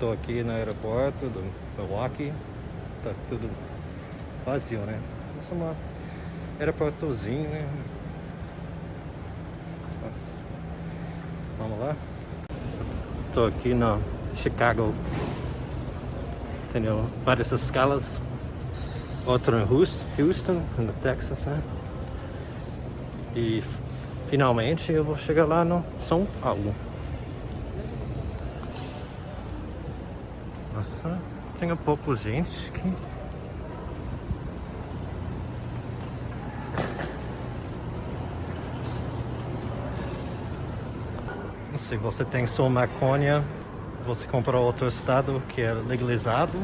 Tô aqui no aeroporto do Milwaukee. Tá tudo vazio, né? Isso é um aeroportozinho, né? Nossa. Vamos lá. Tô aqui no Chicago. Tenho várias escalas. Outro em Houston, no Texas, né? E finalmente eu vou chegar lá no São Paulo. Nossa, tem pouco gente aqui. Se você tem sua maconha, você compra outro estado que é legalizado,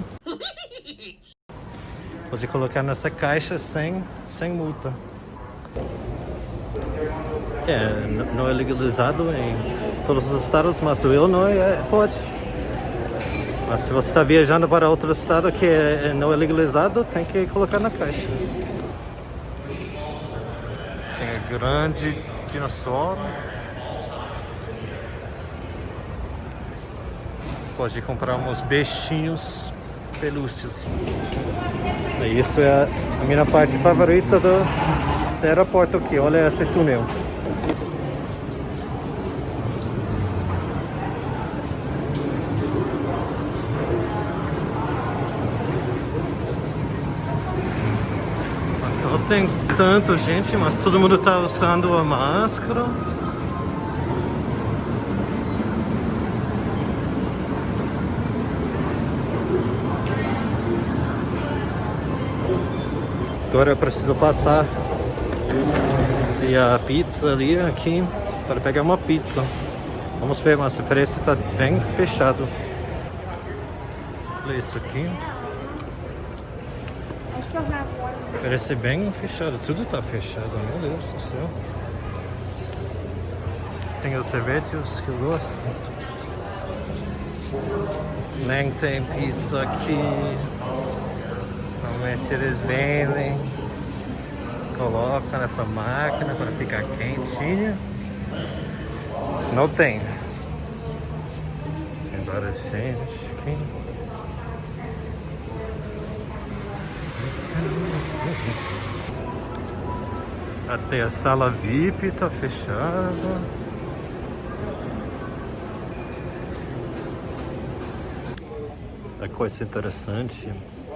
pode colocar nessa caixa sem multa. Não é legalizado em todos os estados, mas o Illinois pode. Mas se você está viajando para outro estado que não é legalizado, tem que colocar na caixa. Tem grande dinossauro. Pode comprar uns bichinhos pelúcios. Isso é a minha parte favorita do aeroporto aqui. Olha esse túnel. Mas não tem tanta gente, mas todo mundo está usando a máscara. Agora eu preciso passar se a pizza ali aqui para pegar uma pizza. Vamos ver, mas o preço está bem fechado. Olha isso aqui. Parece bem fechado, tudo está fechado, meu Deus do céu. Tem os sorvetes que eu gosto. Nem tem pizza aqui. Normalmente eles vendem, colocam nessa máquina para ficar quentinha. Não tem. Tem várias gente aqui. Até a sala VIP está fechada. A coisa interessante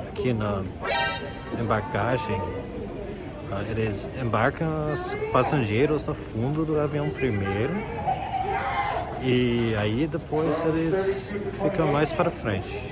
aqui na embarcagem, eles embarcam os passageiros no fundo do avião primeiro e aí depois eles ficam mais para frente.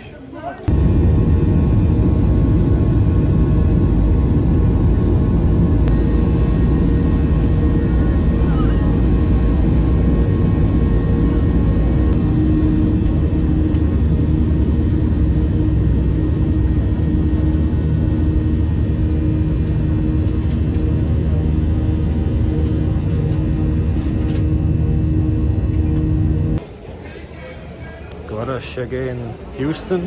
Agora cheguei em Houston,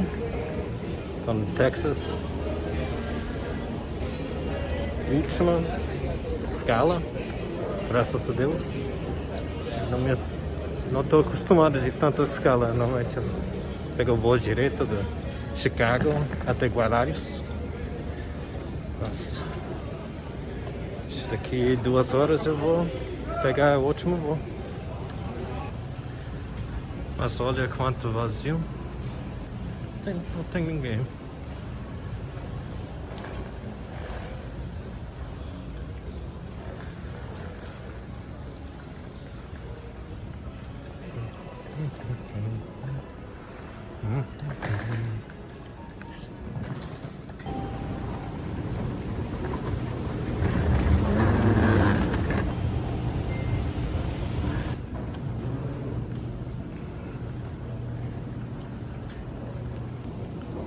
no Texas. Última escala, graças a Deus. Não estou acostumado de tanta escala. Normalmente eu pego o voo direto de Chicago até Guarulhos. Nossa. Daqui 2 horas eu vou pegar o último voo. Mas olha quanto vazio. Não tem ninguém.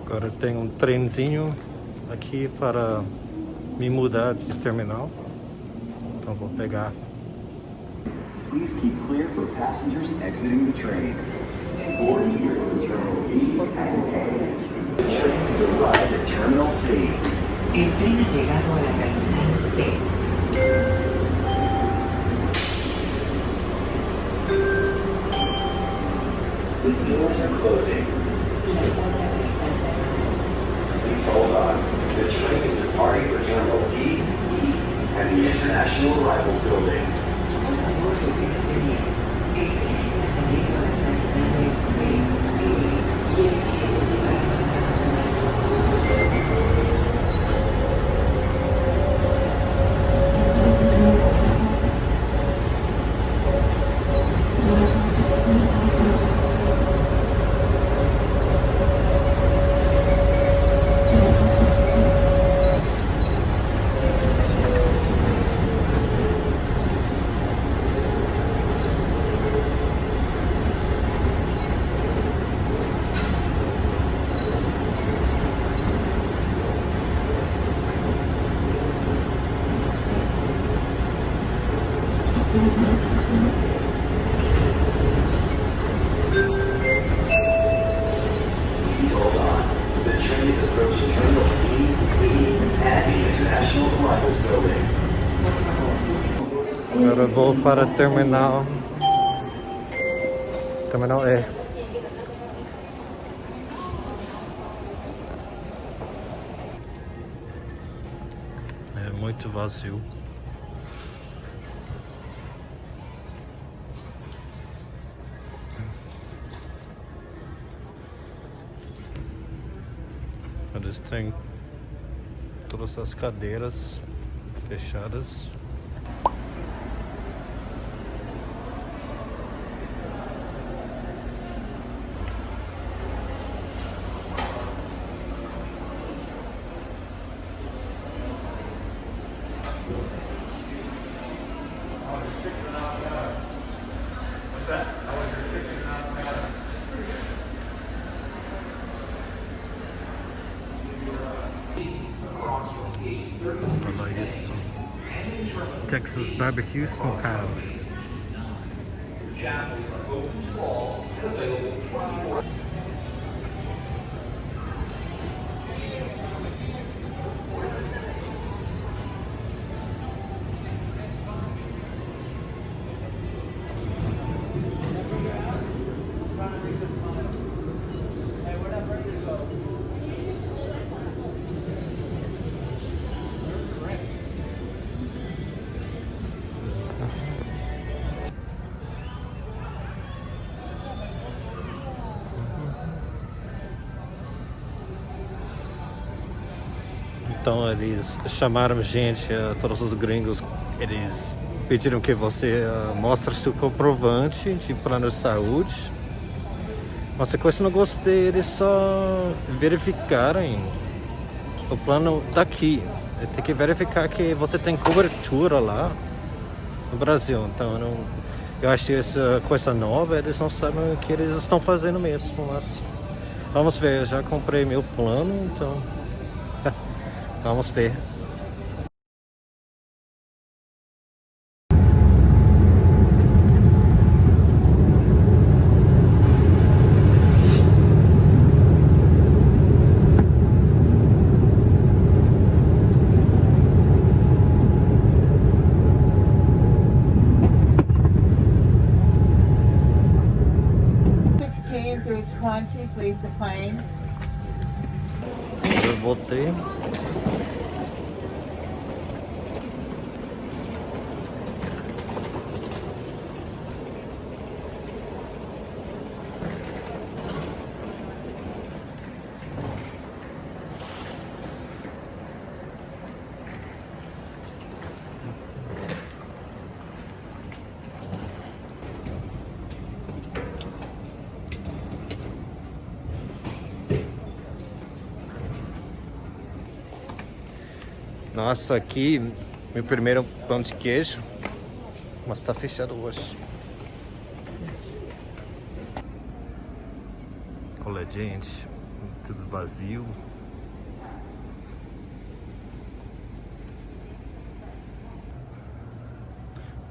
Agora tem um trenzinho aqui para me mudar de terminal. Então vou pegar. Please keep clear for passengers exiting the train. Boarding here for Terminal B and A. The train has arrived at Terminal C. El tren ha llegado a la terminal C. The doors are closing. approach the Terminal C, D, and the International Arrivals Building. Agora vou para terminal E. É muito vazio. Eles têm todas as cadeiras fechadas. Olha isso. Texas Barbecue Smokehouse. Então eles chamaram gente, todos os gringos, eles pediram que você mostre seu comprovante de plano de saúde. Mas a coisa que eu não gostei, eles só verificarem o plano daqui. Tem que verificar que você tem cobertura lá no Brasil. Então eu acho que essa coisa nova, eles não sabem o que eles estão fazendo mesmo. Mas vamos ver, eu já comprei meu plano, então vamos ver. Through 20, please, the plane. Eu voltei. Nossa, aqui meu primeiro pão de queijo, mas tá fechado hoje. Olha, gente, tudo vazio.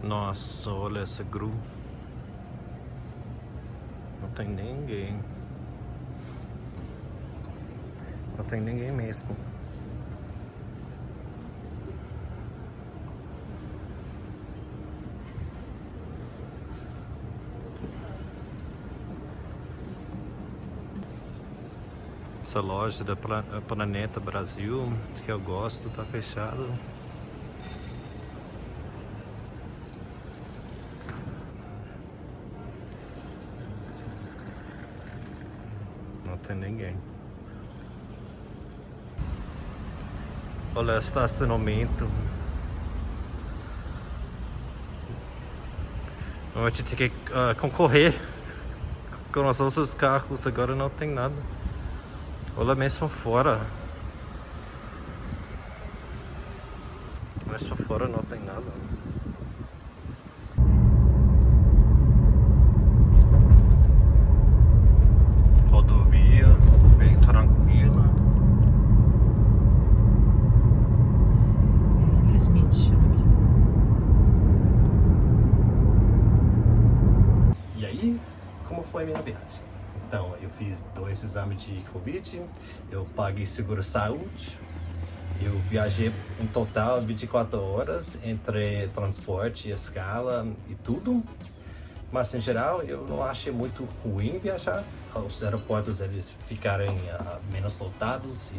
Nossa, olha essa grua. Não tem ninguém. Não tem ninguém mesmo. Essa loja da Planeta Brasil, que eu gosto, tá fechado. Não tem ninguém. Olha o estacionamento. A gente tem que concorrer com os outros carros, agora não tem nada. Olha mesmo fora. Mesmo fora não tem nada. Rodovia bem tranquila. Smith chama aqui. E aí, como foi a minha viagem? Então, eu fiz 2 exame de Covid, eu paguei seguro-saúde, eu viajei em total 24 horas entre transporte, escala e tudo. Mas em geral eu não achei muito ruim viajar. Os aeroportos eles ficarem menos lotados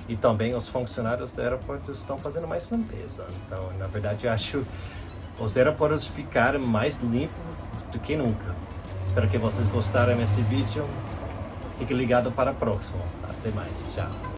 e também os funcionários do aeroporto estão fazendo mais limpeza. Então, na verdade, eu acho os aeroportos ficaram mais limpos do que nunca. Espero que vocês gostaram desse vídeo. Fique ligado para o próximo. Até mais. Tchau.